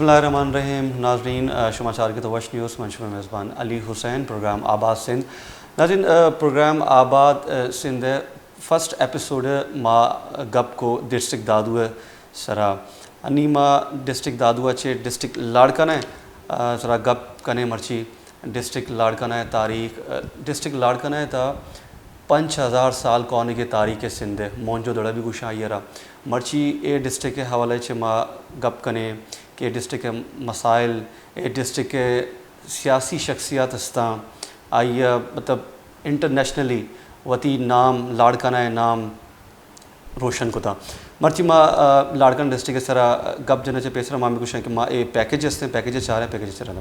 बिस्मिल्लाहिर्रहमानिर्रहीम। नाज़रीन, समाचार की तवश न्यूज़ मंच में मेज़बान अली हुसैन, प्रोग्राम आबाद सिंध। नाज़रीन, प्रोग्राम आबाद सिंध फर्स्ट एपिसोड मा गप को डिस्ट्रिक्ट दादुआ सरा अन्नी मा डिस्ट्रिक्ट दादुआ चे डिस्ट्रिक्ट लाड़काना सरा गप कने मर्ची डिस्ट्रिक्ट लाड़काना तारीख डिस्ट्रिक्ट लाड़काना था 5000 साल कौन के तारीख सिंध मोंजो दड़ा भी गुशा यरा मर्ची ए डिस्ट्रिक्ट के हवाले से माँ गप कने के डिस्ट्रिक्ट के मसाइल ए डिस्ट्रिक्ट के सियासी शख्सियत हस्ता आइया मतलब इंटरनेशनली वती नाम लाड़काना नाम रोशन को था मर्ची माँ लाड़काना डिस्ट्रिक्ट के सरा गप जने से पेसरा माँ में कुछ है कि माँ ए पैकेज हस्ते पैकेज चाह रहे पैकेज चला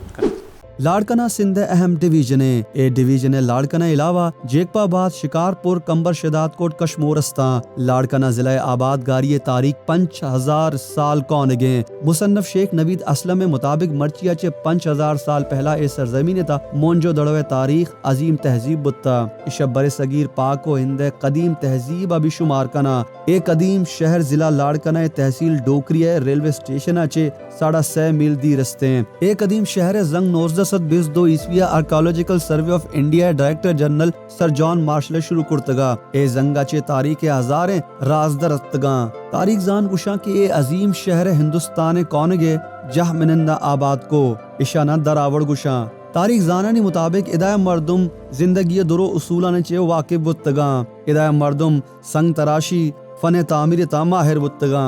लाड़काना सिंध अहम डिवीजन है। ए डिवीजन है लाड़काना अलावा जेकपाबाद, शिकारपुर, कंबर, शदादकोट, कश्मोरस्ता। लाड़काना जिला आबाद गारी तारीख 5000 साल कौन गे मुसन्नफ शेख नवीद असलम में मुताबिक मर्चिया चे 5000 साल पहला ए सरजमीन था मोंजो दड़वे तारीख अजीम तहजीब बुत्ता इशब बरे सगीर पाक व हिंद कदीम तहजीब अभी शुमार कना। ए कदीम शहर जिला लाड़काना तहसील डोकरिया रेलवे स्टेशन आचे 6.5 मील दी रस्ते। ए कदीम शहर जंग 1922 ईस्विया archaeological survey of India director general sir John Marshall शुरू कुर्तगा। ए जंगा चे तारीख हजारे राजदर अस्तगा तारीख जान गुशा के ए अजीम शहर हिंदुस्तान कौन गे जह मिनंदा आबाद को इशाना दरावड़ गुशा तारीख जानानी मुताबिक इदाय मर्दुम जिंदगी दुरो उसूला ने चे वाकिब बुत्तगा इदाय मर्दुम संग तराशी फन तामीर ता माहिर बुत्तगा।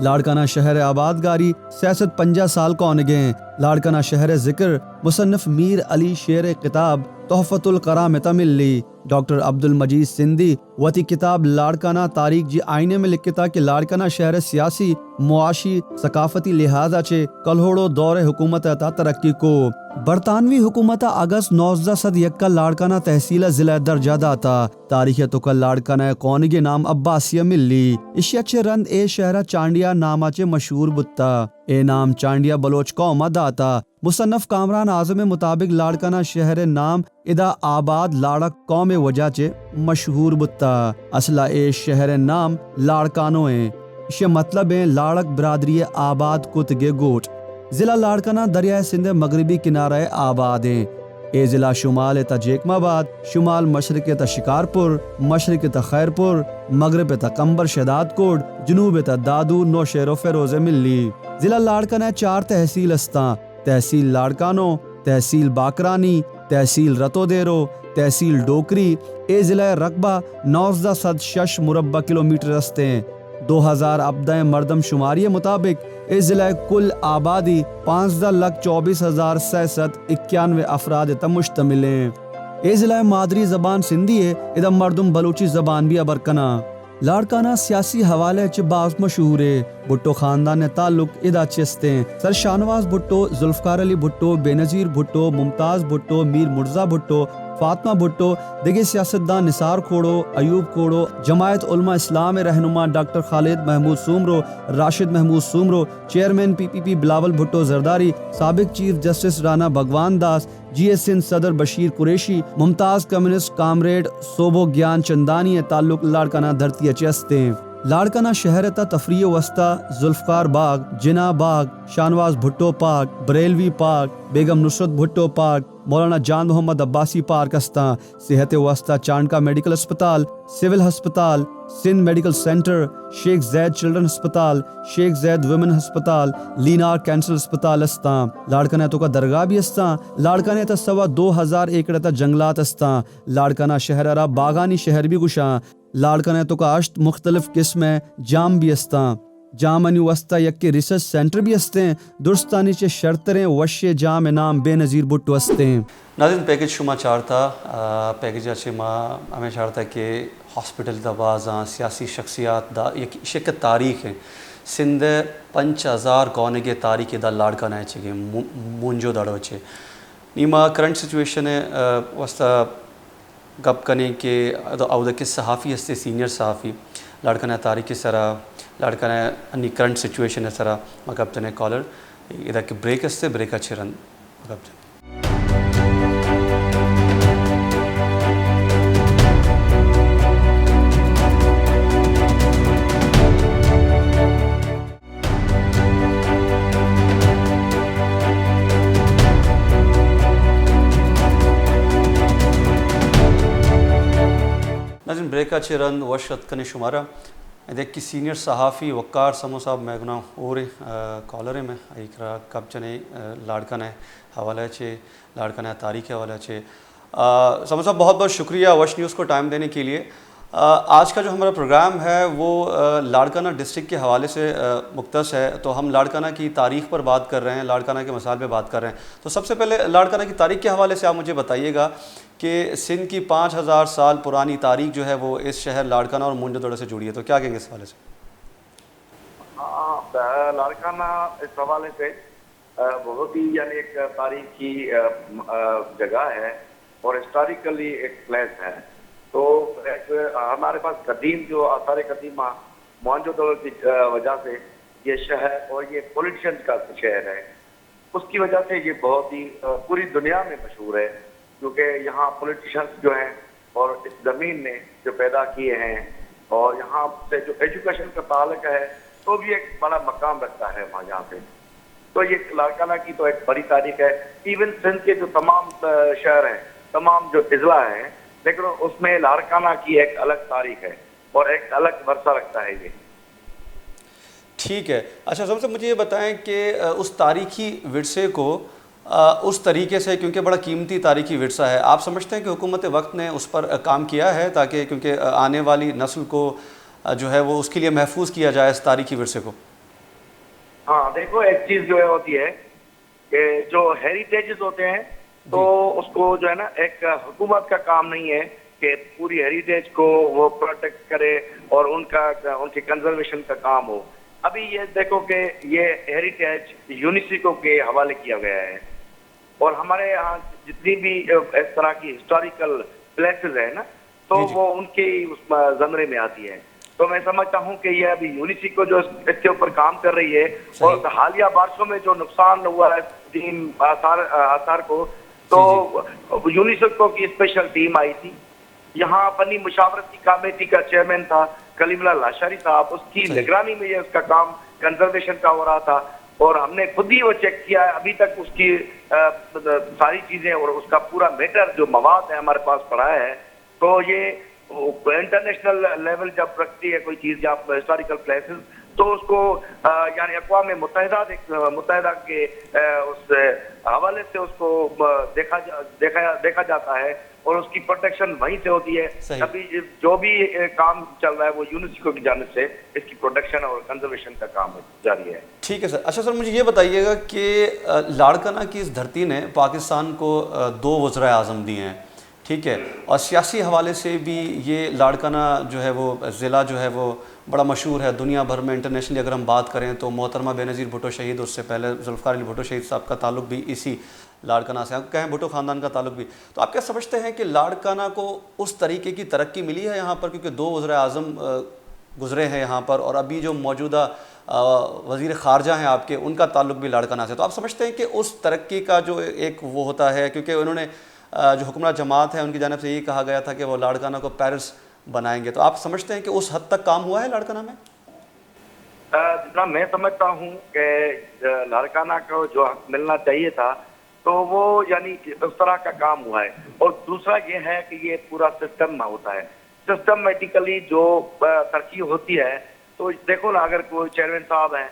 लाड़काना शहर आबादगारी सियासत 50 साल कौन गे। लाड़काना शहर जिक्र मुसन्नफ मीर अली शेर किताब तोहफतुल करामत मिल्ली डॉक्टर अब्दुल मजीद सिंधी वती किताब लाड़काना तारीख जी आईने में लिखता कि लाड़काना शहर सियासी मुआशी सकाफती लिहाजा चे कलहोड़ो दौरे हुकूमत अता तरक्की को बरतानवी हुकूमत अगस्त 1901 का लाड़काना तहसील जिला दर्जा दाता तारीख तो कल लाड़काना कौन के नाम अब्बासिया मिल्ली इश्चे रंद ए शहरा चांडिया नामा चे मशहूर बुत्ता ए नाम चांडिया बलोच कौमा दाता मुसन्नफ कामरान आजम मुताबिक लाड़काना शहर नाम इदा आबाद लाड़क कौम वजह चे मशहूर बुत्ता असला ए शहर नाम लाड़कानो है इसे मतलब है लाड़क बरादरी आबाद कुतगे गोट। जिला लाड़काना दरिया सिंध मगरबी किनारे आबाद है। ए जिला शुमाल ता जेकमाबाद, शुमाल मशरक ता शिकारपुर, मशरक ता खैरपुर, मगरब ता कंबर शदादकोट, जनूब ता दादू नौशेरो फेरोज मिल्ली। जिला लाड़काना 4 तहसील अस्ता तहसील लाड़कानो, तहसील बाकरानी, तहसील रतोदेरो, तहसील डोकरी। ए जिला रकबा 906 मुरब्बा किलोमीटर रस्ते 2000 अब्दा मर्दम शुमारी मुताबिक इस जिला कुल आबादी 5,24,691 अफराद तक मुश्तमिल है। ए जिला मादरी जबान सिंधी है इधर मर्दम बलूची जबान भी अबरकना। लाड़काना सियासी हवाले च बाज मशहूर है। भुट्टो खानदान ने ताल्लुक इदा चिस्ते सर शाहनवाज भुट्टो, जुल्फकार अली भुट्टो, बेनजीर भुट्टो, मुमताज भुट्टो, मीर मुर्जा भुट्टो, फातिमा भुट्टो, दिगे सियासतदान निसार खोड़ो, अयूब खोड़ो, जमायत उलमा इस्लाम रहनुमा doctor Khalid Mahmood Soomro, Rashid Mahmood Soomro, chairman PPP Bilawal Bhutto Zardari, साबिक chief justice Rana Bhagwan Das, GS Sindh सदर बशीर कुरैशी, मुमताज कम्युनिस्ट कामरेड सोबो ज्ञान चंदानी ताल्लुक लाड़काना धरती चस्ते। लाड़काना शहर ता तफरीह वस्ता जुल्फकार बाग, जिना बाग, शाहनवाज भुट्टो पार्क, बरेलवी पार्क, बेगम नुसरत भुट्टो पार्क, मौलाना जान मोहम्मद अब्बासी पार्क अस्ता सेहत वस्ता चांडका मेडिकल अस्पताल, सिविल अस्पताल, Sindh medical centre, Sheikh Zayed children अस्पताल, शेख जैद वुमेन अस्पताल, लीनार कैंसर अस्पताल अस्ता। लाड़काना तो का दरगाह भी अस्ता। लाड़काना ता 2,2500 एकड़ ता जंगलात अस्ता। लाड़काना शहर रा बागानी शहर भी गुशा। लाड़काना तो का अश्त मुख्तलिफ किस्म जाम भी अस्ता। जामनी वस्ता यक्के रिसर्च सेंटर भी हस्ते दुरुस्तानी चे शर्तरें वश्य जाम नाम बेनज़ीर भुट्टो हस्ते। नाज़रीन, पैकेज शुमा चारता पैकेज अच्छे माँ हमें चारता कि हॉस्पिटल दबाजा सियासी शख्सियात दा एक शिक तारीख है सिंध 5000 कौन के तारीख दा लाड़काना चे मुंजो दड़ो चे नीमा करंट सिचुएशन है वस्ता गप कने के अवध के सहाफ़ी हस्ते सीनियर सहाफ़ी लाड़काना तारीख के सरा लाड़काना अन्नी करंट सिचुएशन है सरा मकबतने कॉलर इधर के ब्रेक हस्ते ब्रेक अच्छे रन मकबतने नाज़रीन ब्रेक रन वशत कने शुमारा देख की सीनियर सहाफ़ी वक़ार समो साहब मैगना और कॉलर में एक कब चने लाड़का ने हवाला चे लाड़का ने तारीख हवाला चे समो साहब बहुत बहुत शुक्रिया वश न्यूज़ को टाइम देने के लिए। आज का जो हमारा प्रोग्राम है वो लाड़काना डिस्ट्रिक्ट के हवाले से मुख्तस है, तो हम लाड़काना की तारीख़ पर बात कर रहे हैं, लाड़काना के मसाइल पे बात कर रहे हैं। तो सबसे पहले लाड़काना की तारीख़ के हवाले से आप मुझे बताइएगा कि सिंध की 5000 साल पुरानी तारीख़ जो है वो इस शहर लाड़काना और मुंजदोड़ा से जुड़ी है, तो क्या कहेंगे इस हवाले से? हाँ, लाड़काना इस हवाले से बहुत ही यानी एक तारीखी जगह है और हिस्टोरिकली एक प्लेस है। तो एक हमारे पास कदीम जो आसार कदीमा मोहनजोदड़ो की वजह से ये शहर और ये पॉलिटिशियन का शहर है, उसकी वजह से ये बहुत ही पूरी दुनिया में मशहूर है, क्योंकि यहाँ पॉलिटिशियंस जो हैं और इस ज़मीन ने जो पैदा किए हैं और यहाँ से जो एजुकेशन का ताल्लुक है तो भी एक बड़ा मकाम रखता है वहाँ यहाँ पे। तो ये लाड़काना की तो एक बड़ी तारीख है। इवन सिंध के जो तमाम शहर हैं, तमाम जो अजला हैं, लेकिन उसमें लाड़काना की एक अलग तारीख है और एक अलग वर्षा रखता है ये। ठीक है, अच्छा सबसे मुझे ये बताएं कि उस तारीखी विरसे को उस तरीके से, क्योंकि बड़ा कीमती तारीखी विरसा है, आप समझते हैं कि हुकूमत वक्त ने उस पर काम किया है ताकि क्योंकि आने वाली नस्ल को जो है वो उसके लिए महफूज किया जाए इस तारीखी विरसे को? हाँ देखो, एक चीज़ जो है होती है कि जो हेरिटेजेस होते हैं तो उसको जो है ना, एक हुकूमत का काम नहीं है कि पूरी हेरिटेज को वो प्रोटेक्ट करे और उनके कंजर्वेशन का काम हो। अभी ये देखो कि ये हेरिटेज यूनेस्को के हवाले किया गया है और हमारे यहाँ जितनी भी इस तरह की हिस्टोरिकल प्लेसेस है ना, तो वो उनके उस ज़मरे में आती है। तो मैं समझता हूँ कि ये अभी यूनेस्को जो इसके ऊपर काम कर रही है और हालिया बारिशों में जो नुकसान हुआ है आसार को, तो यूनेस्को की स्पेशल टीम आई थी यहाँ, फनी मुशावरती कमेटी का चेयरमैन था कलीमुल्लाह लाशारी साहब, उसकी निगरानी में ये उसका काम कंजर्वेशन का हो रहा था और हमने खुद ही वो चेक किया है। अभी तक उसकी सारी चीजें और उसका पूरा मैटर जो मवाद है हमारे पास पड़ा है, तो ये इंटरनेशनल लेवल जब रखती है कोई चीज या हिस्टोरिकल प्लेसेस, तो उसको यानी अक़वाम मुत्तहिदा के उस हवाले से उसको देखा जाता है और उसकी प्रोटेक्शन वहीं से होती है। अभी जो भी काम चल रहा है वो यूनेस्को की जानिब से इसकी प्रोटेक्शन और कंजर्वेशन का काम जारी है। ठीक है सर। अच्छा सर, मुझे ये बताइएगा कि लाड़काना की इस धरती ने पाकिस्तान को 2 वज़ीर आज़म दिए हैं, ठीक है, और सियासी हवाले से भी ये लाड़काना जो है वो ज़िला जो है वो बड़ा मशहूर है दुनिया भर में। इंटरनेशनली अगर हम बात करें तो मोहतरमा बेनज़ीर भुट्टो शहीद, उससे पहले जुल्फ़िकार अली भुट्टो शहीद साहब का ताल्लुक भी इसी लाड़काना से, आप कहें भुट्टो ख़ानदान का ताल्लुक भी। तो आप क्या समझते हैं कि लाड़काना को उस तरीके की तरक्की मिली है यहाँ पर, क्योंकि 2 वज़ीर आज़म गुज़रे हैं यहाँ पर और अभी जो मौजूदा वज़ीर ख़ारजा हैं आपके, उनका ताल्लुक भी लाड़काना से, तो आप समझते हैं कि उस तरक्की का जो एक वो होता है, क्योंकि उन्होंने जो हुक्मरान जमात है उनकी जानिब से यही कहा गया था कि वो लाड़काना को पेरिस बनाएंगे, तो आप समझते हैं कि उस हद तक काम हुआ है लाड़काना में? जितना मैं समझता हूँ कि लाड़काना को जो हक मिलना चाहिए था तो वो यानी उस तरह का काम हुआ है। और दूसरा ये है कि ये पूरा सिस्टम में होता है, सिस्टमेटिकली जो तरक्की होती है। तो देखो ना, अगर कोई चेयरमैन साहब हैं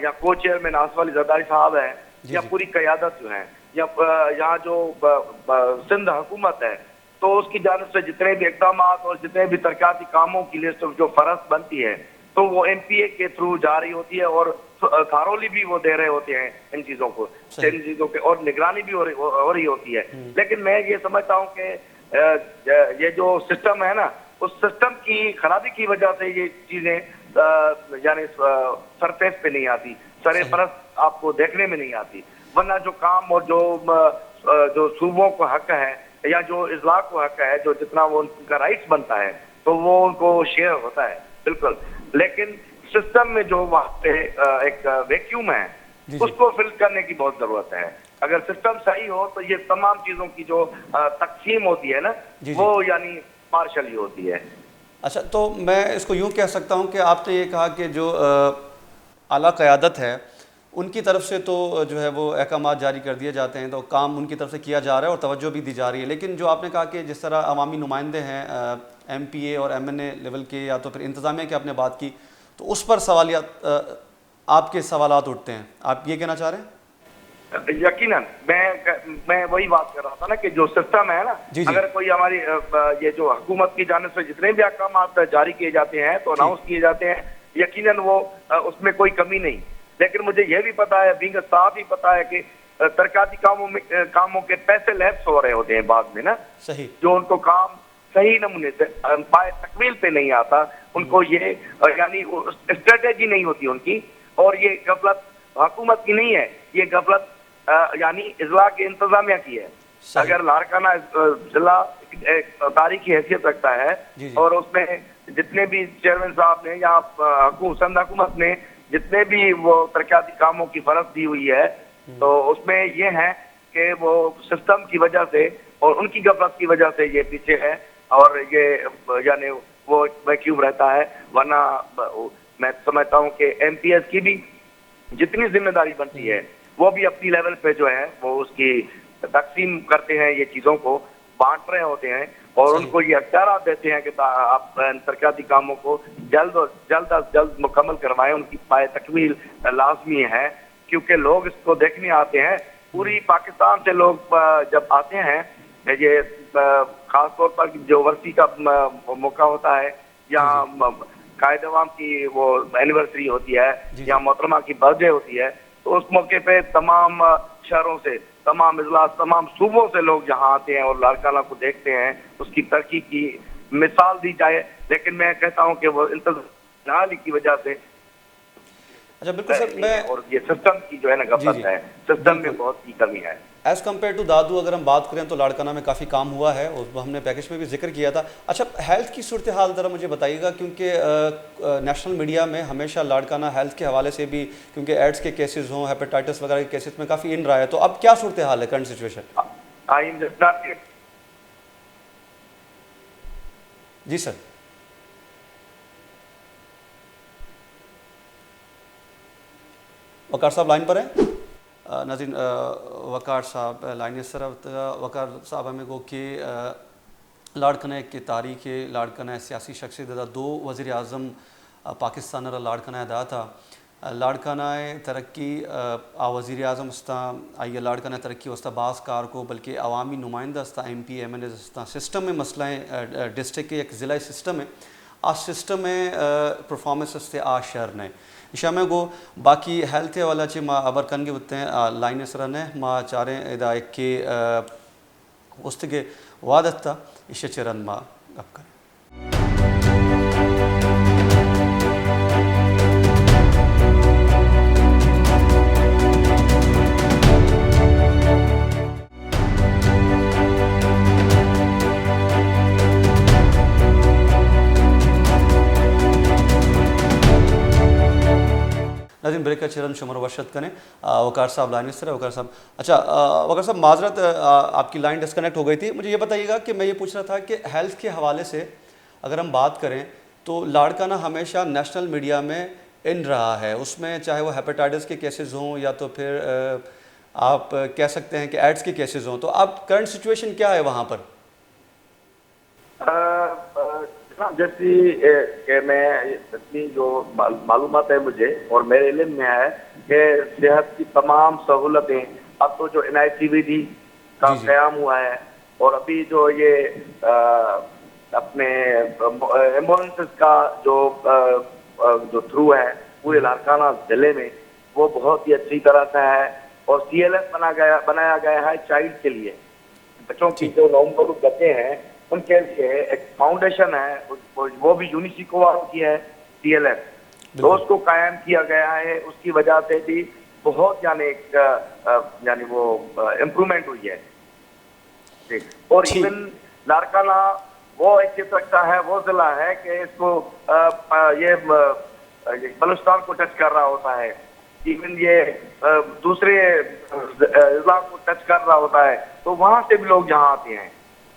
या को चेयरमैन आसफ अली जरदारी साहब हैं या पूरी क़यादत जो है या यहाँ जो सिंध हुकूमत है, तो उसकी जानिब से जितने भी इक़दाम और जितने भी तरक्याती कामों की लिस्ट जो फरहस्त बनती है तो वो MPA के थ्रू जा रही होती है और थारोली भी वो दे रहे होते हैं इन चीज़ों के, और निगरानी भी हो रही होती है। लेकिन मैं ये समझता हूँ कि ये जो सिस्टम है ना, उस सिस्टम की खराबी की वजह से ये चीज़ें यानी सरफेस पे नहीं आती, सरे परस्त आपको देखने में नहीं आती। वरना जो काम और जो सूबों को हक है या जो इजला को हक है, जो जितना वो उनका राइट्स बनता है तो वो उनको शेयर होता है, बिल्कुल। लेकिन सिस्टम में जो वहाँ पे एक वैक्यूम है, उसको फिल करने की बहुत जरूरत है। अगर सिस्टम सही हो तो ये तमाम चीजों की जो तकसीम होती है ना, वो यानी पार्शली होती है। अच्छा, तो मैं इसको यूँ कह सकता हूँ कि आपने ये कहा कि जो आला क़यादत है उनकी तरफ से तो जो है वो अहकाम जारी कर दिए जाते हैं, तो काम उनकी तरफ से किया जा रहा है और तवज्जो भी दी जा रही है। लेकिन जो आपने कहा कि जिस तरह अवामी नुमाइंदे हैं MPA और MNA लेवल के या तो फिर इंतज़ामिया की आपने बात की, तो उस पर सवालियात आपके सवालात उठते हैं, आप ये कहना चाह रहे हैं? यकीनन मैं वही बात कर रहा था ना कि जो सिस्टम है ना, जी, जी। अगर कोई हमारी ये जो हुकूमत की जानिब से जितने भी अहकाम जारी किए जाते हैं तो अनाउंस किए जाते हैं, यकीनन वो उसमें कोई कमी नहीं। लेकिन मुझे ये भी पता है, बीइंग साफ ही पता है कि तरक्याती कामों के पैसे लैप्स हो रहे होते हैं बाद में ना, सही, जो उनको काम सही नमूने से पाए तकमील पे नहीं आता, उनको ये यानी स्ट्रेटेजी नहीं होती उनकी, और ये गफलत हुकूमत की नहीं है, ये गफलत यानी इजला के इंतजामिया की है। अगर लाड़काना जिला तारीखी हैसियत रखता है जी, जी। और उसमें जितने भी चेयरमैन साहब ने या सिंध हुकूमत ने जितने भी वो तरक्याती कामों की फरज दी हुई है, तो उसमें ये है कि वो सिस्टम की वजह से और उनकी गफलत की वजह से ये पीछे है, और ये यानी वो वैक्यूम रहता है। वरना मैं समझता हूँ कि MPS की भी जितनी जिम्मेदारी बनती है वो भी अपनी लेवल पे जो है वो उसकी तकसीम करते हैं, ये चीजों को बांट रहे होते हैं और उनको ये अख्तियार देते हैं कि आप तरक्याती कामों को जल्द अज जल्द मुकम्मल करवाएं। उनकी पाए तकमील लाजमी है, क्योंकि लोग इसको देखने आते हैं। पूरी पाकिस्तान से लोग जब आते हैं, ये खास तौर पर जो वर्सी का मौका होता है या कायद अवाम की वो एनिवर्सरी होती है या मोहतरमा की बर्थडे होती है, तो उस मौके पे तमाम शहरों से, तमाम इजलास, तमाम सूबों से लोग यहाँ आते हैं और लाड़काना को देखते हैं, उसकी तरक्की की मिसाल दी जाए। लेकिन मैं कहता हूँ कि वो इंतज़ार की वजह से अच्छा बिल्कुल सर, मैं और ये सिस्टम की जो है ना गफलत है, सिस्टम में बहुत ही कमी है। एज़ कम्पेयर टू दादू अगर हम बात करें तो लाड़काना में काफ़ी काम हुआ है और हमने पैकेज में भी जिक्र किया था। अच्छा, हेल्थ की सूरत हाल ज़रा मुझे बताइएगा, क्योंकि नेशनल मीडिया में हमेशा लाड़काना हेल्थ के हवाले से भी, क्योंकि एड्स के केसेस हों, हेपेटाइटिस वगैरह के केसेस में काफ़ी इन रहा है, तो अब क्या सूरत हाल है, करंट सिचुएशन? जी सर। वकार साहब लाइन पर हैं? नाज़रीन, वकार साहब लाइन इस तरफ, वकार साहब हमें को कि लाड़काना की तारीख लाड़काना सियासी शख्सियत दो वज़ीर आज़म पाकिस्तान लाड़काना दा था लाड़काना तरक्की वज़ीर आज़म हस्ता आइए लाड़काना तरक्की वस्ता बास कार को बल्कि अवामी नुमाइंदा हस्ता MP MNA हस्ता सिस्टम में मसलाएँ डिस्ट्रिक्ट के एक ज़िला सिस्टम है आ सिस्टम में परफॉर्मेंस हस्ते आ शहर ने इशामे गो बाकी हेल्थ वाला चे माँ अबर कन के बुते हैं लाइन सरने माँ चारे इदा एक के उस्त के वादत्ता इशे चरण माँ गप करें। नाज़रीन, ब्रेक का चरण शुमर वशत करें। वकार साहब लाइन इस तरह, वकार साहब अच्छा, वकार साहब माजरत आपकी लाइन डिस्कनेक्ट हो गई थी। मुझे ये बताइएगा कि मैं ये पूछ रहा था कि हेल्थ के हवाले से अगर हम बात करें तो लाड़काना हमेशा नेशनल मीडिया में इन रहा है, उसमें चाहे वो हेपेटाइटिस के केसेस हों या तो फिर आप कह सकते हैं कि एड्स के केसेस हों, तो अब करंट सिचुएशन क्या है वहाँ पर? जैसी कि मैं इतनी जो मालूमात है मुझे और मेरे इल्म में है कि सेहत की तमाम सहूलतें अब तो जो NICVD का क़याम हुआ है और अभी जो ये अपने एम्बुलेंसेस का जो थ्रू है पूरे लाड़काना ज़िले में, वो बहुत ही अच्छी तरह से है। और CLS बनाया गया है चाइल्ड के लिए, बच्चों की जो नवम्बर बच्चे हैं उनके लिए एक फाउंडेशन है, वो भी यूनिसिको वालों की है CLS, तो उसको कायम किया गया है। उसकी वजह से भी बहुत यानी वो इम्प्रूवमेंट हुई है। और इवन लाड़काना वो हैसियत रखता है, वो जिला है कि इसको ये बलूचिस्तान को टच कर रहा होता है, इवन ये दूसरे जिला को टच कर रहा होता है, तो वहां से भी लोग यहाँ आते हैं।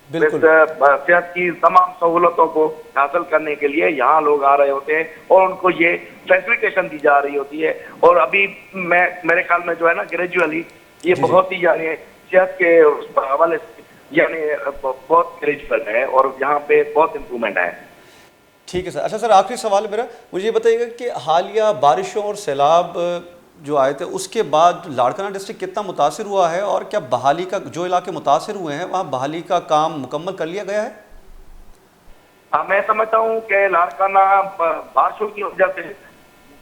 बिल्कुल। सेहत की तमाम सहूलतों को हासिल करने के लिए यहाँ लोग आ रहे होते हैं और उनको ये फैसिलिटेशन दी जा रही होती है। और अभी मेरे ख्याल में जो है ना, ग्रेजुअली ये जी, जी। बहुत ही यानी सेहत के उस हवाले से यानी बहुत ग्रेजुअल है और यहाँ पे बहुत इम्प्रूवमेंट है। ठीक है सर। अच्छा सर, आखिरी सवाल है मेरा, मुझे ये बताइएगा कि हालिया बारिशों और सैलाब जो आए थे उसके बाद लाड़काना डिस्ट्रिक्ट कितना मुतासिर हुआ है, और क्या बहाली का, जो इलाके मुतासिर हुए हैं वहाँ बहाली का काम मुकम्मल कर लिया गया है? हाँ, मैं समझता हूँ कि लाड़काना बारिशों की वजह से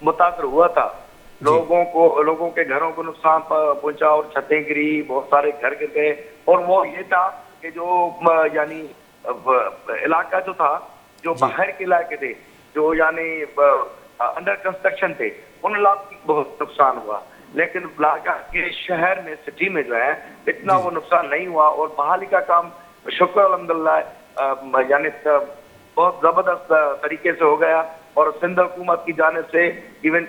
मुतासर हुआ था। जी। लोगों के घरों को नुकसान पहुंचा और छतें गिरी, बहुत सारे घर गिर गए। और वो ये था कि जो यानी इलाका जो था, जो जी। बाहर के इलाके थे, जो यानी अंडर कंस्ट्रक्शन थे, उन इलाकों को बहुत नुकसान हुआ। लेकिन लाड़का के शहर में, सिटी में जो है इतना जी, वो जी। नुकसान नहीं हुआ और बहाली का काम शुक्र अल्हम्दुलिल्लाह यानी बहुत जबरदस्त तरीके से हो गया। और सिंध हुकूमत की जानिब से even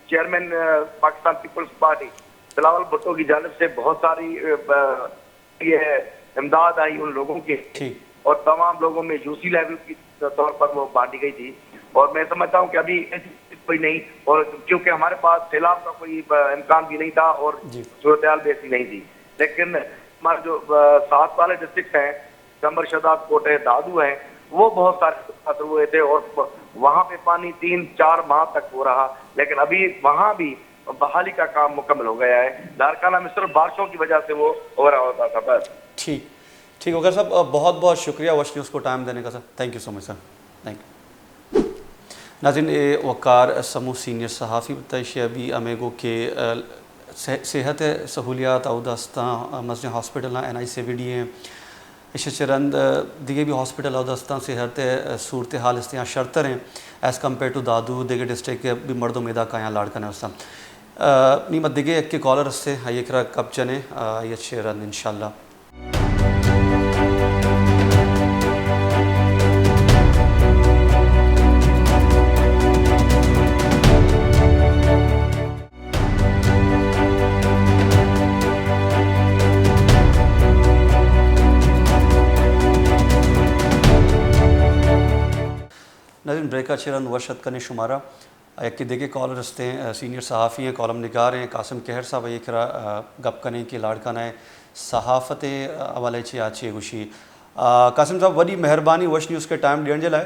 chairman Pakistan Peoples Party Bilawal Bhutto की जानिब से बहुत सारी ये इमदाद आई उन लोगों की, ठीक। और तमाम लोगों में यूसी लेवल की तौर पर वो बांटी गई थी। और मैं समझता हूँ कि अभी ऐसी कोई नहीं, और क्योंकि हमारे पास सैलाब का कोई इम्कान भी नहीं था और जी। सूरत हाल भी ऐसी नहीं थी। लेकिन हमारे जो साथ वाले डिस्ट्रिक्ट हैं, कंबर शदाब कोट है, दादू है, वो बहुत सारे मुतासर हुए थे और वहाँ पे पानी 3-4 माह तक हो रहा। लेकिन अभी वहाँ भी बहाली का काम मुकम्मल हो गया है। लाड़काना में सिर्फ बारिशों की वजह से वो हो रहा होता था बस। ठीक। ठीक वकर साहब, बहुत बहुत शुक्रिया वश न्यूज़ को टाइम देने का sir. Thank you so much sir. Thank you. नाज़रीन, वक़ार समूह सीनियर सहाफ़ी बताइए अभी अमेगो के सेहत सहूलियात अवदस्ता मस्जिद हॉस्पिटल NICVD हैं इसे चरंद दिगे भी हॉस्पिटल अवदस्ता सेहत सूरत हाल इस्तियाँ शर्तर हैं एज़ कम्पेयर टू दादू दिगे डिस्ट्रिक्ट के भी मर्दों मेदा का यहाँ लाड़कन है उसका नी मत दिगे एक के कॉलर से ये कब चने ये चरंद इंशाल्लाह। नाज़रीन, ब्रेक चेरन वशत कने शुमारा एक देखे कॉलर रस्ते हैं सीनियर सहाफ़ी हैं, कॉलम निगार हैं कासिम कहर साहब ये करा गप कने की लाड़का ने सहाफ़त हवाले चे आची गुशी कासिम साहब वही मेहरबानी वश न्यूज़ के टाइम ॾियण जे लाइ।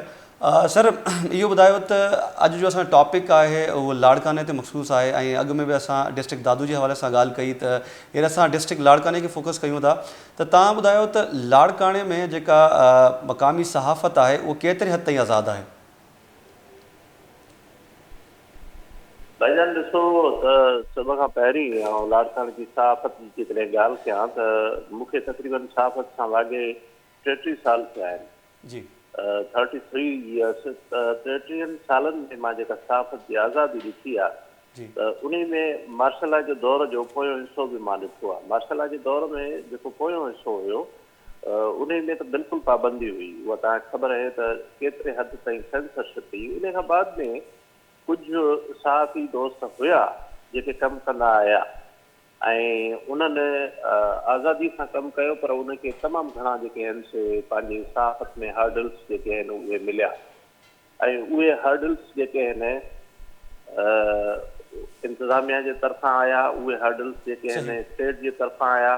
सर इहो ॿुधायो त अॼु जो असां टॉपिक आहे उहो लाड़काने ते मखसूस आहे ऐं अॻु में बि असां डिस्ट्रिक्ट दादू जे हवाले सां ॻाल्हि कई त हींअर असां डिस्ट्रिक्ट लाड़काने खे फोकस कयूं था त तव्हां ॿुधायो त लाड़काने में जेका मक़ामी सहाफ़त आहे उहो केतिरे हद ताईं आज़ादु आहे? भाईजान ॾिसो त सभ खां पहिरीं लाड़काने जी सहाफ़त जी जेकॾहिं ॻाल्हि कयां त मूंखे तक़रीबन सहाफ़त सां वाॻे 33 साल थिया आहिनि। जी। 33 इयर्स। 33 सालनि में मां जेका सहाफ़त जी आज़ादी ॾिठी आहे त उन में मार्शल जो दौर जो पोयों हिसो बि मां ॾिठो आहे। मार्शल जे दौर में जेको पोयों हिसो हुयो उन में त बिल्कुलु पाबंदी हुई, उहा तव्हांखे ख़बर आहे त केतिरे हद ताईं सेंसरशिप हुई। उन खां बाद में कुझु सहाफ़ी दोस्त हुया जेके कमु कंदा आया ऐं उन्हनि आज़ादी सां कमु कयो, पर उनखे तमामु घणा जेके आहिनि से पंहिंजी सहाफ़त में हर्डल्स जेके आहिनि उहे मिलिया ऐं उहे हर्डल्स जेके आहिनि इंतिज़ामिया जे तरफ़ां आया, उहे हर्डल्स जेके आहिनि स्टेट जे तरफ़ां आया।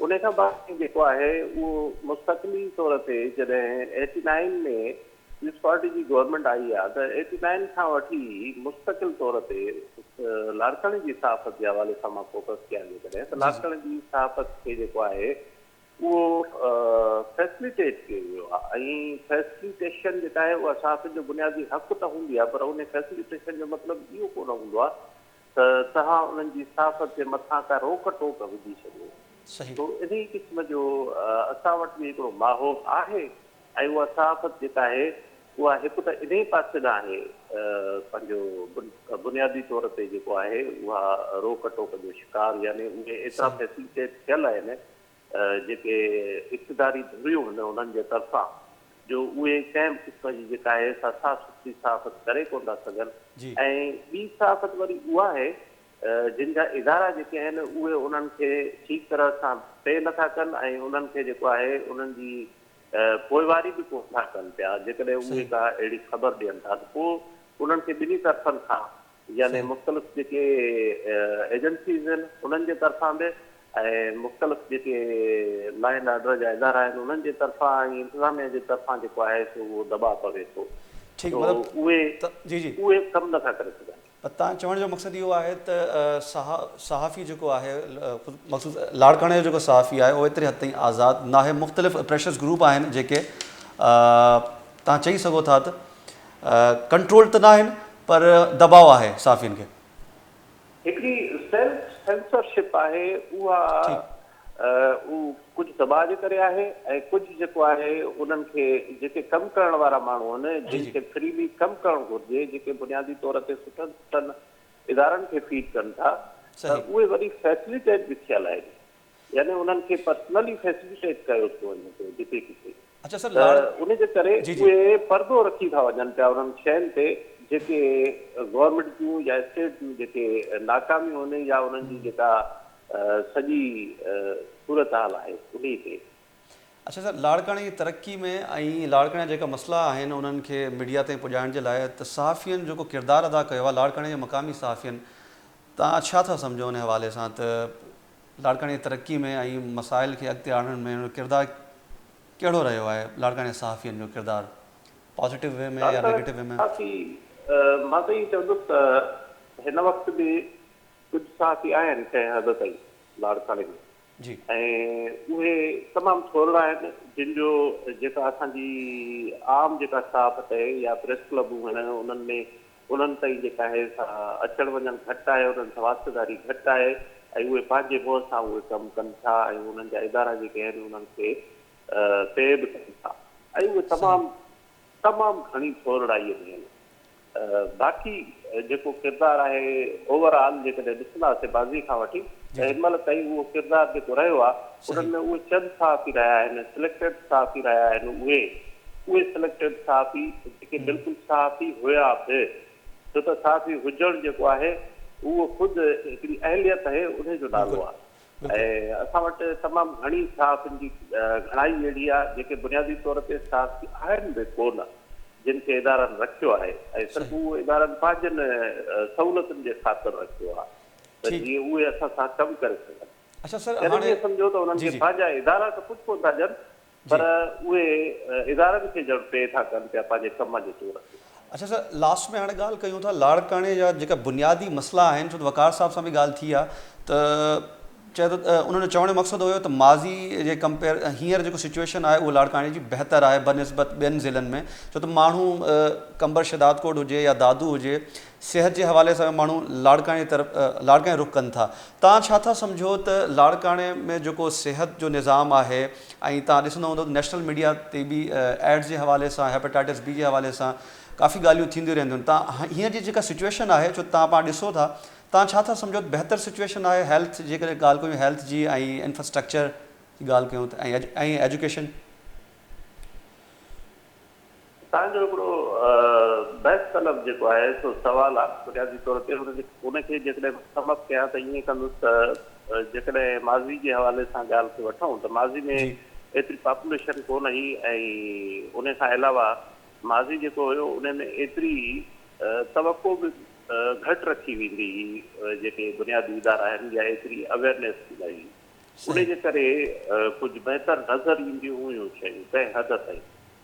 उन खां बाद जेको आहे उहो मुस्तक़िली तौर ते जॾहिं 89 में पीस पार्टी जी गवर्नमेंट आई आहे त 89 खां वठी मुस्तक़िल तौर ते लाड़काने जी सहाफ़त जे हवाले सां मां फोकस कयां जेकॾहिं त लाड़काने जी सहाफ़त खे जेको आहे उहो फैसिलिटेट कयो वियो आहे ऐं फैसिलिटेशन जेका आहे उहा सहाफ़त जो बुनियादी हक़ त हूंदी आहे, पर उन फैसिलिटेशन जो मतिलबु इहो कोन हूंदो आहे त तव्हां उन्हनि जी सहाफ़त जे मथां का रोक टोक विझी छॾियो। सही। तो इन क़िस्म जो असां वटि बि हिकिड़ो माहौल आहे ऐं उहा सहाफ़त जेका आहे उहा हिकु त इन पासे ॾांहुं आहे पंहिंजो बुनियादी तौर ते जेको आहे उहा रोक टोक जो शिकार, यानी उहे एतिरा फैसिलिटेट थियल आहिनि जेके इक़्तिदारी धुरियूं आहिनि उन्हनि जे तरफ़ां जो उहे कंहिं बि क़िस्म जी जेका आहे साफ़ सुथरी सहाफ़त करे कोन था सघनि। ऐं ॿी सहाफ़त वरी उहा आहे जिन जा इदारा जेके आहिनि उहे उन्हनि खे ठीक तरह सां पे नथा कनि ऐं उन्हनि खे जेको आहे उन्हनि जी पोइवारी बि कोन था कनि पिया। जेकॾहिं उहे का अहिड़ी ख़बर ॾियनि था त पोइ उन्हनि खे ॿिन्ही तरफ़नि खां यानी मुख़्तलिफ़ जेके एजेंसीज़ आहिनि उन्हनि जे तरफ़ां बि ऐं मुख़्तलिफ़ जेके लॉ एंड ऑर्डर जा इदारा आहिनि उन्हनि जे तरफ़ां ऐं इंतिज़ामिया जे तरफ़ां जेको आहे सो उहो दॿाउ पवे थो। ठीकु, तो मतिलबु उहे कमु नथा करे सघनि। तव्हां चवण जो मक़सदु इहो आहे त सहाफ़ी जेको आहे मखसूस लाड़काणे जो जेको सहाफ़ी आहे उहो एतिरे हद ताईं आज़ादु न आहे। मुख़्तलिफ़ प्रेशर्स ग्रुप आहिनि जेके तव्हां चई सघो था त कंट्रोल त न आहिनि पर दबाव आहे सहाफ़ियुनि खे। हिकिड़ी सेल्फ सेंसरशिप आहे उहा कुझु दॿाउ जे करे आहे ऐं कुझु जेको आहे उन्हनि खे जेके कमु करण वारा माण्हू आहिनि जिन खे फ्रीली कमु करणु घुरिजे, जेके बुनियादी तौर ते सुठनि सुठनि इदारनि खे फीड कनि था त उहे वरी फैसिलिटेट बि थियल आहिनि, यानी उन्हनि खे पर्सनली फैसिलिटेट कयो थो वञे पियो जिते किथे। उन जे करे उहे परदो रखी था वञनि पिया उन्हनि शयुनि ते जेके गवर्नमेंट जूं या स्टेट जूं जेके नाकामियूं आहिनि या उन्हनि जी जेका सॼी सूरत हाल आहे उन ते। अच्छा सर, लाड़काणे जी तरक़ी में ऐं लाड़काणे जा जेका मसइला आहिनि उन्हनि खे मीडिया ताईं पुॼाइण जे लाइ त सहाफ़ियुनि जेको किरदारु अदा कयो आहे लाड़काणे जे मक़ामी सहाफ़ियुनि, तव्हां छा था सम्झो उन हवाले सां त लाड़काणे जी तरक़ी में ऐं मसाइल खे अॻिते आणण में किरदारु कहिड़ो रहियो आहे? लाड़काणे सहाफ़ियुनि जो किरदारु पॉज़िटिव वे में या नेगेटिव वे में? मां त इहो चवंदुसि त हिन वक़्तु बि कुझु सहाफ़ी आहिनि कंहिं हद ताईं लाड़काणे में ऐं उहे तमामु थोरा आहिनि जिन जो जेका असांजी आम जेका स्टाफ आहे या प्रेस क्लबूं आहिनि उन्हनि में उन्हनि ताईं जेका आहे अचणु वञणु घटि आहे, उन्हनि सां वास्तेदारी घटि आहे ऐं उहे पंहिंजे मुंहं सां उहे कमु कनि था ऐं उन्हनि जा इदारा जेके आहिनि उन्हनि खे पे बि कनि था ऐं उहे तमामु घणी थोरड़ाईअ में आहिनि। बाक़ी जेको किरदारु आहे ओवरऑल जेकॾहिं ॾिसंदासीं बाज़ी खां वठी त हिन महिल ताईं उहो किरदारु जेको रहियो आहे उन्हनि में उहे चंद सहाफ़ी रहिया आहिनि, सिलेक्टेड सहाफ़ी रहिया आहिनि। उहे सिलेक्टेड सहाफ़ी जेके बिल्कुलु सहाफ़ी हुया बि, छो त सहाफ़ी हुजणु जेको आहे उहो ख़ुदि हिकिड़ी अहलियत आहे, उनजो नालो आहे। ऐं असां वटि तमामु घणी सहाफ़ियुनि जी घणाई अहिड़ी आहे जेके बुनियादी तौर ते सहाफ़ी आहिनि बि कोन, जिन खे इदारनि रखियो आहे ऐं सिर्फ़ु उहो इदारनि पंहिंजनि सहूलियतुनि जे ख़ातिर रखियो आहे त जीअं उहे असां सां कमु करे सघनि। अच्छा सर, हाणे सम्झो त उन्हनि खे पंहिंजा इदारा त कुझु कोन था ॾियनि पर उहे इदारनि खे ॼण पे था कनि पिया पंहिंजे कम जे तौर ते। अच्छा सर, लास्ट में हाणे ॻाल्हि कयूं था लाड़काणे जा जेका बुनियादी मसइला आहिनि, छो त वकार साहब सां बि ॻाल्हि थी आहे त चए थो उन्हनि जो चवण जो मक़सदु हुयो त माज़ी जे कंपेयर हींअर जेको सिचुएशन आहे उहो लाड़काणे जी बहितर आहे बनिस्बत ॿियनि ज़िलनि में, छो त माण्हू कंबर शदादकोट हुजे या दादू हुजे, सिहत जे हवाले सां माण्हू लाड़काणे रुख़ कनि था। तव्हां छा था सम्झो त लाड़काणे में जेको सिहत जो निज़ाम आहे ऐं तव्हां ॾिसंदो हूंदो नेशनल मीडिया ते बि एड्स जे हवाले सां हेपेटाइटिस बी जे हवाले सां काफ़ी ॻाल्हियूं थींदियूं रहंदियूं आहिनि। तव्हां हींअर जी जेका सिचुएशन आहे छो तव्हां पाण ॾिसो था, तव्हां छा था सम्झो बहितर सिचुएशन आहे हेल्थ जेकॾहिं ॻाल्हि कयूं हेल्थ जी ऐं इंफ्रास्ट्रक्चर जी ॻाल्हि कयूं त ऐं एजुकेशन? तव्हांजो हिकिड़ो बहस तलब जेको आहे सो सुवालु आहे बुनियादी तौर ते उनखे जेकॾहिं समझ कयां त ईअं कंदुसि त जेकॾहिं माज़ी जे हवाले सां ॻाल्हि खे वठूं त माज़ी में एतिरी पॉपुलेशन कोन हुई ऐं उन खां अलावा माज़ी जेको हुयो उन में एतिरी तवको बि घटि रखी वेंदी हुई जेके बुनियादी इदारा आहिनि या एतिरी अवेयरनेस थी न हुई, उन जे करे कुझु बहितर नज़र ईंदियूं हुयूं शयूं कंहिं हद ताईं।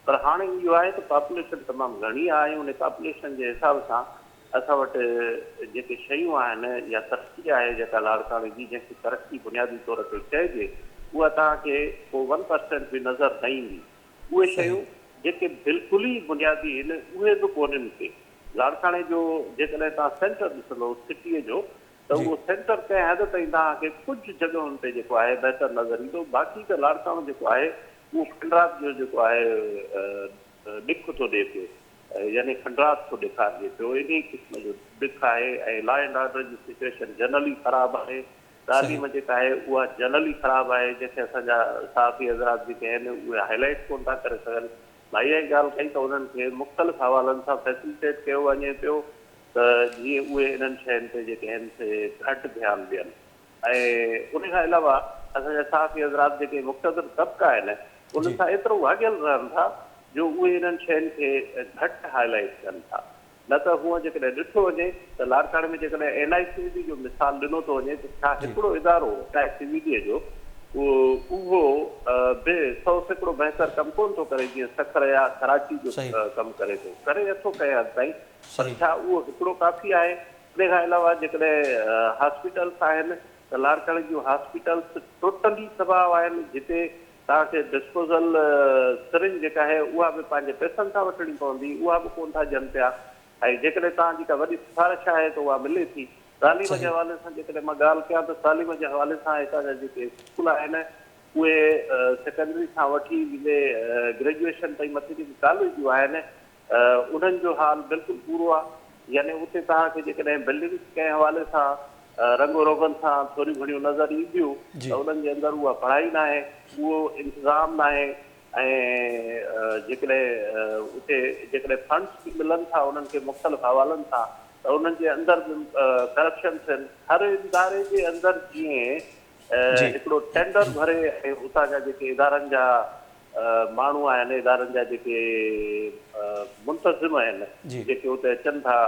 पर हाणे इहो आहे त पॉपुलेशन तमामु घणी आहे ऐं उन पॉपुलेशन जे हिसाब सां असां वटि जेके शयूं आहिनि या तरक़ी आहे जेका लाड़काणे जी जंहिंखे तरक़ी बुनियादी तौर ते चइजे उहा तव्हांखे को 1% बि नज़र न ईंदी। उहे शयूं जेके बिल्कुलु ई बुनियादी आहिनि उहे बि कोन्हनि के। लाड़काणे जो जेकॾहिं तव्हां सेंटर ॾिसंदो सिटीअ जो त उहो सेंटर कंहिं हद ताईं तव्हांखे कुझु जॻहियुनि ते जेको आहे बहितर नज़र ईंदो, बाक़ी त लाड़काणो जेको आहे उहो खंडरात जो जेको आहे ॾिख थो ॾिए पियो, यानी खंडरात थो ॾेखारिजे पियो, इन क़िस्म जो ॾिख आहे। ऐं लॉ एंड ऑर्डर जी सिचुएशन जनरली ख़राबु आहे, तालीम जेका आहे उहा जनरली ख़राबु आहे, जंहिंखे असांजा सहाफ़ी हज़रात जेके आहिनि उहे हाईलाइट कोन था करे सघनि। मां इहा ई ॻाल्हि कई त उन्हनि खे मुख़्तलिफ़ हवालनि सां फैसिलिटेट कयो वञे पियो त जीअं उहे इन्हनि शयुनि ते जेके आहिनि से घटि ध्यानु ॾियनि। ऐं उन खां अलावा असांजा सहाफ़ी हज़रात जेके मुक़्तदर तबिका आहिनि उन सां एतिरो वाॻियल रहनि था जो उहे इन्हनि शयुनि खे घटि हाईलाइट कनि था। न त हूअं जेकॾहिं ॾिठो वञे त लाड़काणे में जेकॾहिं NICVD जो मिसाल ॾिनो थो वञे त छा हिकिड़ो इदारो NICVD जो उहो बि 100% बहितर कमु कोन थो करे जीअं सखर या कराची जो कमु करे थो, करे नथो कए हद ताईं, पर छा उहो हिकिड़ो काफ़ी आहे? इन खां अलावा जेकॾहिं हॉस्पिटल्स आहिनि त लाड़काणे जूं हॉस्पिटल्स टोटली तबाह आहिनि, जिते तव्हांखे डिस्पोज़ल सिरिंज जेका आहे उहा बि पंहिंजे पैसनि सां वठणी पवंदी, उहा बि कोन था ॾियनि पिया। ऐं जेकॾहिं तव्हांजी का वॾी सिफारिश आहे त उहा मिले थी। तालीम जे हवाले सां जेकॾहिं मां ॻाल्हि कयां त तालीम जे हवाले सां हितां जा जेके स्कूल आहिनि उहे सेकेंडरी खां वठी ग्रेजुएशन ताईं मथे जेके कॉलेजूं आहिनि उन्हनि जो हाल बिल्कुलु पूरो आहे। यानी उते तव्हांखे जेकॾहिं बिल्डिंग्स कंहिं हवाले सां रंगो रोगन सां थोरियूं घणियूं नज़र ईंदियूं त उन्हनि जे अंदरि उहा पढ़ाई न आहे, उहो इंतिज़ाम न आहे। ऐं जेकॾहिं उते जेकॾहिं फंड्स बि मिलनि था उन्हनि खे मुख़्तलिफ़ हवालनि सां त उन्हनि जे अंदरि बि करप्शन्स आहिनि। हर इदारे जे अंदरि जीअं हिकिड़ो टेंडर भरे ऐं उतां जा जेके इदारनि जा माण्हू आहिनि, इदारनि जा जेके मुंतज़िम आहिनि जेके उते अचनि था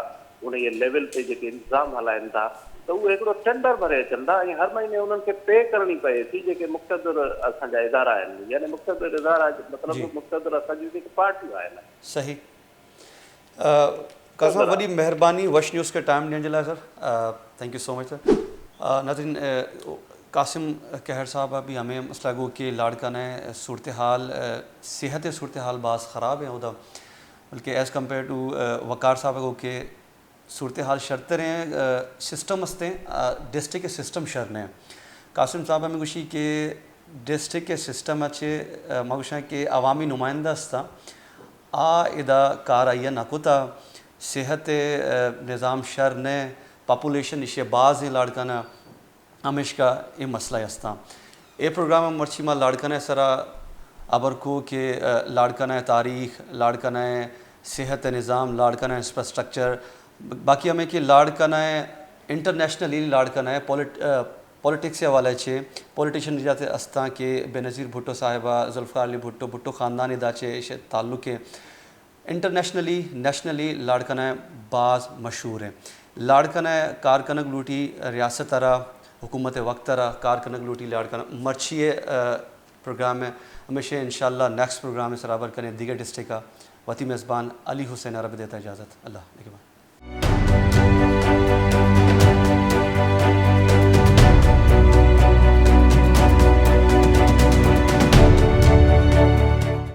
उन लेवल ते जेके इंतिज़ाम हलाइनि था त उहे हिकिड़ो टेंडर भरे अचनि था ऐं हर महीने उन्हनि खे पे करणी पए थी जेके मुक़्तदर असांजा इदारा आहिनि। यानी मुक़्तदर इदारा मतिलबु मुक़्तदर असांजूं जेके पार्टियूं आहिनि। सही कासिम साहब, वॾी महिरबानी वश न्यूज़ खे टाइम ॾियण जे लाइ sir, thank you so much sir. नाज़रीन, कासिम कहर साहब अभी हमें मसला गो कि लाड़काना सूरत हाल सेहत सूरत हाल बास ख़राब है उधर, बल्कि एज़ कम्पेयर टू वकार साहब गो कि सूरत हाल शर्त रहे सिस्टम हस्ते डिस्ट्रिक्ट के सिस्टम शर ने कासिम साहब हमें गुशी के डिस्ट्रिक्ट के सिस्टम अच्छे मगुशा के अवामी नुमाइंदा हस्ता इदा कार आइया नाकुता सेहत निज़ाम शर ने पॉपुलेशन इशे बाज लाड़काना हमेश का ये मसला हस्ता ये प्रोग्राम मर्ची मा लाड़काना सरा अबर को के लाड़काना तारीख, लाड़काना सेहत निज़ाम, लाड़काना इंफ्रास्ट्रक्चर, बाकी हमें कि लाड़काना इंटरनेशनली लाड़काना पॉलिटिक्स के हवाले से पॉलिटिशियन जाते अस्ता के बेनज़ीर भुट्टो साहिबा, जुल्फ़िकार अली भुट्टो, भुट्टो ख़ानदान दाचे ताल्लुक़ इंटरनेशनली नेशनली लाड़काना बाज मशहूर है। लाड़काना कारकनक लूटी रियासत तरा हुकूमत वक्त तरा कारकनक लूटी लाड़काना मर्ची प्रोग्राम है हमेशा इंशाअल्लाह नेक्स्ट प्रोग्राम में सराबर करें दीगर डिस्ट्रिक्ट का वती मेज़बान अली हुसैन अरब देता इजाज़त। अल्लाह